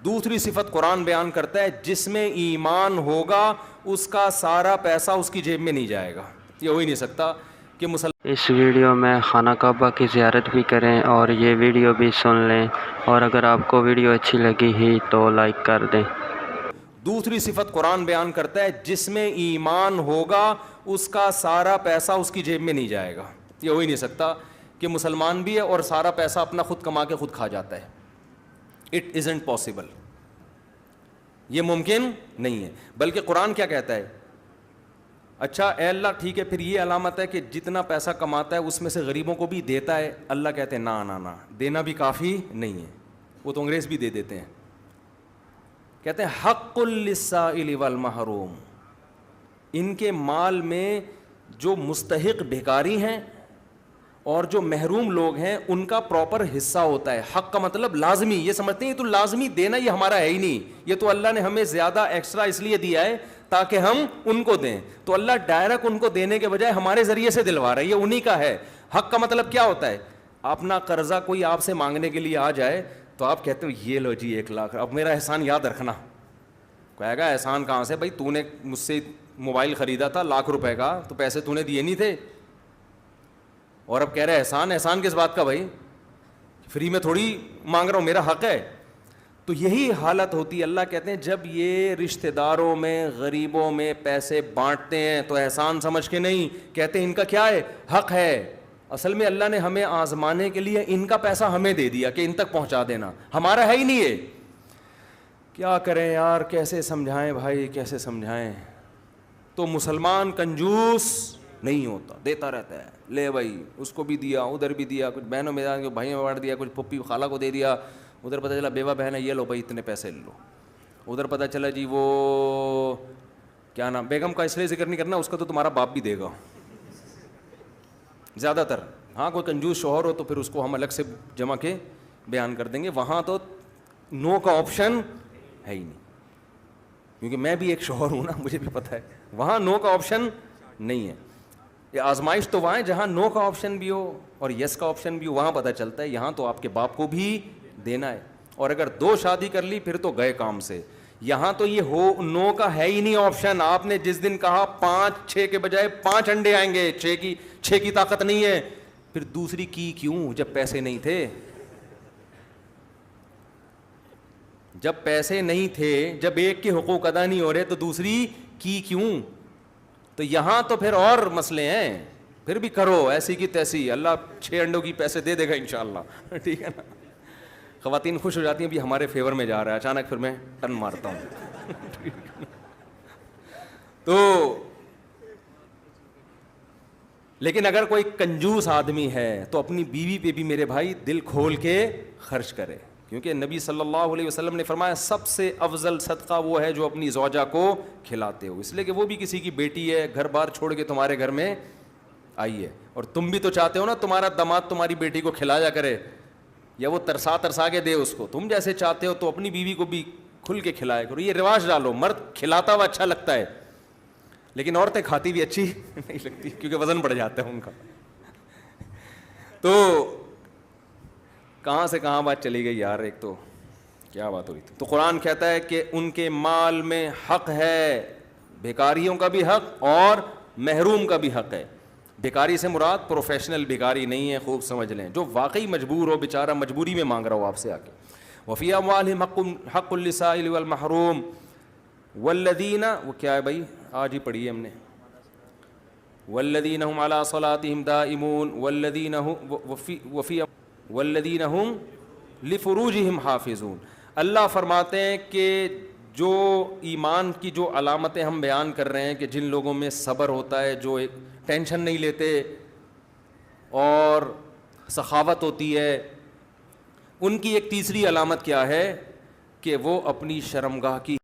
دوسری صفت قرآن بیان کرتا ہے جس میں ایمان ہوگا اس کا سارا پیسہ اس کی جیب میں نہیں جائے گا. یہ ہو ہی نہیں سکتا کہ اس ویڈیو میں خانہ کعبہ کی زیارت بھی کریں اور یہ ویڈیو بھی سن لیں، اور اگر آپ کو ویڈیو اچھی لگی ہی تو لائک کر دیں. دوسری صفت قرآن بیان کرتا ہے جس میں ایمان ہوگا اس کا سارا پیسہ اس کی جیب میں نہیں جائے گا. یہ ہو ہی نہیں سکتا کہ مسلمان بھی ہے اور سارا پیسہ اپنا خود کما کے خود کھا جاتا ہے. It isn't possible. یہ ممکن نہیں ہے. بلکہ قرآن کیا کہتا ہے؟ اچھا اے اللہ ٹھیک ہے، پھر یہ علامت ہے کہ جتنا پیسہ کماتا ہے اس میں سے غریبوں کو بھی دیتا ہے. اللہ کہتے ہیں نا دینا بھی کافی نہیں ہے. وہ تو انگریز بھی دے دیتے ہیں. کہتے ہیں حق للسائل والمحروم. ان کے مال میں جو مستحق بھیکاری ہیں اور جو محروم لوگ ہیں ان کا پراپر حصہ ہوتا ہے. حق کا مطلب لازمی. یہ سمجھتے ہیں یہ تو لازمی دینا، یہ ہمارا ہے ہی نہیں، یہ تو اللہ نے ہمیں زیادہ ایکسٹرا اس لیے دیا ہے تاکہ ہم ان کو دیں. تو اللہ ڈائریکٹ ان کو دینے کے بجائے ہمارے ذریعے سے دلوا رہا ہے. یہ انہی کا ہے. حق کا مطلب کیا ہوتا ہے؟ اپنا قرضہ کوئی آپ سے مانگنے کے لیے آ جائے تو آپ کہتے ہو یہ لو جی 1,00,000، اب میرا احسان یاد رکھنا. کہے گا احسان کہاں سے بھائی؟ تو نے مجھ سے موبائل خریدا تھا ₹1,00,000 کا، تو پیسے تو نے دیے نہیں تھے، اور اب کہہ رہے احسان کس بات کا بھائی؟ فری میں تھوڑی مانگ رہا ہوں، میرا حق ہے. تو یہی حالت ہوتی ہے. اللہ کہتے ہیں جب یہ رشتہ داروں میں غریبوں میں پیسے بانٹتے ہیں تو احسان سمجھ کے نہیں، کہتے ہیں ان کا کیا ہے؟ حق ہے. اصل میں اللہ نے ہمیں آزمانے کے لیے ان کا پیسہ ہمیں دے دیا کہ ان تک پہنچا دینا، ہمارا ہے ہی نہیں ہے. کیا کریں یار، کیسے سمجھائیں بھائی، کیسے سمجھائیں؟ تو مسلمان کنجوس نہیں ہوتا، دیتا رہتا ہے. لے بھائی اس کو بھی دیا، ادھر بھی دیا، کچھ بہنوں میں بھائیوں میں بانٹ دیا، کچھ پھپھی خالہ کو دے دیا، ادھر پتہ چلا بیوہ بہن ہے، یہ لو بھائی اتنے پیسے لے لو. ادھر پتہ چلا جی وہ کیا نام، بیگم کا اس لیے ذکر نہیں کرنا، اس کا تو تمہارا باپ بھی دے گا زیادہ تر. ہاں کوئی کنجوس شوہر ہو تو پھر اس کو ہم الگ سے جمع کے بیان کر دیں گے. وہاں تو نو کا آپشن ہے ہی نہیں، کیونکہ میں بھی ایک شوہر ہوں نا، مجھے بھی پتہ ہے وہاں نو کا آپشن نہیں ہے. یہ آزمائش تو وہاں ہے جہاں نو کا آپشن بھی ہو اور یس کا آپشن بھی ہو، وہاں پتہ چلتا ہے یہاں تو آپ کے باپ کو بھی دینا ہے. اور اگر 2 شادی کر لی پھر تو گئے کام سے. یہاں تو یہ ہو نو کا ہے ہی نہیں آپشن. آپ نے جس دن کہا 6 کے بجائے 5 انڈے آئیں گے، 6 کی طاقت نہیں ہے، پھر دوسری کی کیوں جب پیسے نہیں تھے؟ جب پیسے نہیں تھے، جب ایک کے حقوق ادا نہیں ہو رہے تو دوسری کی کیوں؟ تو یہاں تو پھر اور مسئلے ہیں. پھر بھی کرو ایسی کی تیسی، اللہ 6 انڈوں کی پیسے دے دے گا انشاءاللہ. ٹھیک ہے نا؟ خواتین خوش ہو جاتی ہیں بھی ہمارے فیور میں جا رہا ہے، اچانک پھر میں ٹن مارتا ہوں. تو لیکن اگر کوئی کنجوس آدمی ہے تو اپنی بیوی پہ بھی میرے بھائی دل کھول کے خرچ کرے، کیونکہ نبی صلی اللہ علیہ وسلم نے فرمایا سب سے افضل صدقہ وہ ہے جو اپنی زوجہ کو کھلاتے ہو. اس لیے کہ وہ بھی کسی کی بیٹی ہے، گھر بار چھوڑ کے تمہارے گھر میں آئی ہے، اور تم بھی تو چاہتے ہو نا تمہارا داماد تمہاری بیٹی کو کھلایا کرے، یا وہ ترسا کے دے اس کو. تم جیسے چاہتے ہو تو اپنی بیوی کو بھی کھل کے کھلایا کرو. یہ رواج ڈالو. مرد کھلاتا ہوا اچھا لگتا ہے، لیکن عورتیں کھاتی بھی اچھی نہیں لگتی کیونکہ وزن بڑھ جاتا ہے ان کا. تو کہاں سے کہاں بات چلی گئی یار، ایک تو کیا بات ہوئی تھی. تو قرآن کہتا ہے کہ ان کے مال میں حق ہے، بھیکاریوں کا بھی حق اور محروم کا بھی حق ہے. بھیکاری سے مراد پروفیشنل بھیکاری نہیں ہے، خوب سمجھ لیں، جو واقعی مجبور ہو، بیچارہ مجبوری میں مانگ رہا ہو آپ سے آ کے. وفی اموالہم حق للسائل والمحروم والذین، وہ کیا ہے بھائی آج ہی پڑھی ہے ہم نے، والذین هم علی صلاتہم دائمون والذین هم لفروجہم حافظون. اللہ فرماتے ہیں کہ جو ایمان کی جو علامتیں ہم بیان کر رہے ہیں کہ جن لوگوں میں صبر ہوتا ہے، جو ایک ٹینشن نہیں لیتے اور سخاوت ہوتی ہے، ان کی ایک تیسری علامت کیا ہے کہ وہ اپنی شرمگاہ کی